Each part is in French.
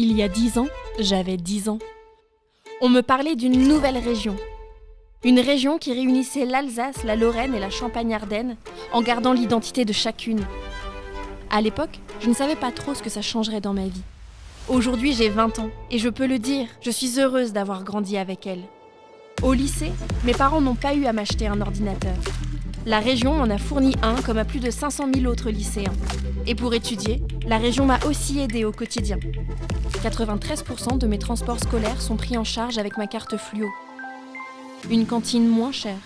Il y a 10 ans, j'avais 10 ans. On me parlait d'une nouvelle région. Une région qui réunissait l'Alsace, la Lorraine et la Champagne-Ardenne en gardant l'identité de chacune. À l'époque, je ne savais pas trop ce que ça changerait dans ma vie. Aujourd'hui, j'ai 20 ans et je peux le dire, je suis heureuse d'avoir grandi avec elle. Au lycée, mes parents n'ont pas eu à m'acheter un ordinateur. La région m'en a fourni un comme à plus de 500 000 autres lycéens. Et pour étudier, la région m'a aussi aidée au quotidien. 93% de mes transports scolaires sont pris en charge avec ma carte fluo. Une cantine moins chère,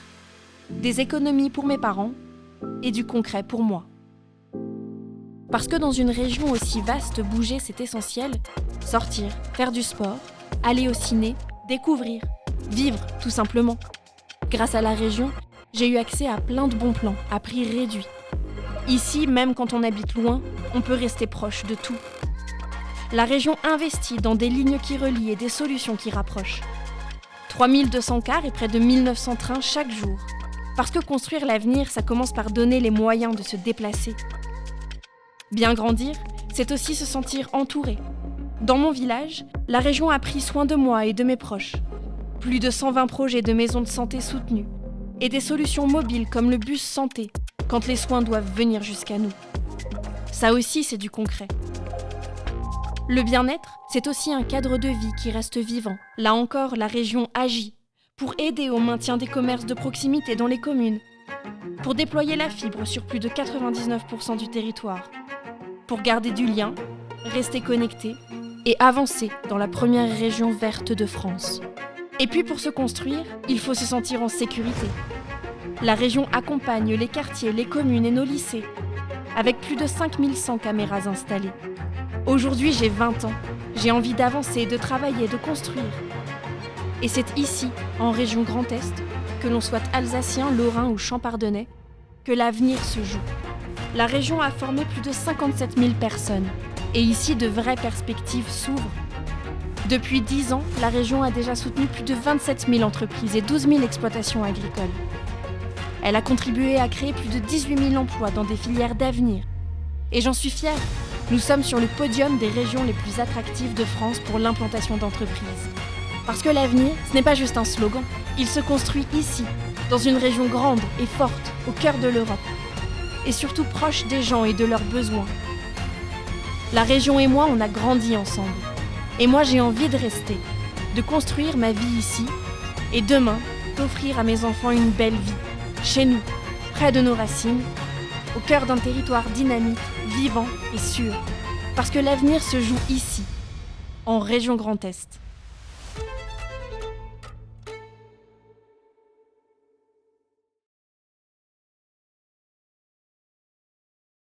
des économies pour mes parents et du concret pour moi. Parce que dans une région aussi vaste, bouger c'est essentiel. Sortir, faire du sport, aller au ciné, découvrir, vivre tout simplement. Grâce à la région, j'ai eu accès à plein de bons plans, à prix réduit. Ici, même quand on habite loin, on peut rester proche de tout. La région investit dans des lignes qui relient et des solutions qui rapprochent. 3200 cars et près de 1900 trains chaque jour. Parce que construire l'avenir, ça commence par donner les moyens de se déplacer. Bien grandir, c'est aussi se sentir entouré. Dans mon village, la région a pris soin de moi et de mes proches. Plus de 120 projets de maisons de santé soutenus. Et des solutions mobiles comme le bus santé, quand les soins doivent venir jusqu'à nous. Ça aussi, c'est du concret. Le bien-être, c'est aussi un cadre de vie qui reste vivant. Là encore, la région agit pour aider au maintien des commerces de proximité dans les communes, pour déployer la fibre sur plus de 99% du territoire, pour garder du lien, rester connecté et avancer dans la première région verte de France. Et puis pour se construire, il faut se sentir en sécurité. La région accompagne les quartiers, les communes et nos lycées, avec plus de 5100 caméras installées. Aujourd'hui, j'ai 20 ans. J'ai envie d'avancer, de travailler, de construire. Et c'est ici, en région Grand Est, que l'on soit alsacien, lorrain ou champardonnais, que l'avenir se joue. La région a formé plus de 57 000 personnes. Et ici, de vraies perspectives s'ouvrent. Depuis 10 ans, la région a déjà soutenu plus de 27 000 entreprises et 12 000 exploitations agricoles. Elle a contribué à créer plus de 18 000 emplois dans des filières d'avenir. Et j'en suis fière. Nous sommes sur le podium des régions les plus attractives de France pour l'implantation d'entreprises. Parce que l'avenir, ce n'est pas juste un slogan. Il se construit ici, dans une région grande et forte, au cœur de l'Europe. Et surtout proche des gens et de leurs besoins. La région et moi, on a grandi ensemble. Et moi, j'ai envie de rester, de construire ma vie ici, et demain, d'offrir à mes enfants une belle vie, chez nous, près de nos racines, au cœur d'un territoire dynamique, vivant et sûr. Parce que l'avenir se joue ici, en région Grand Est.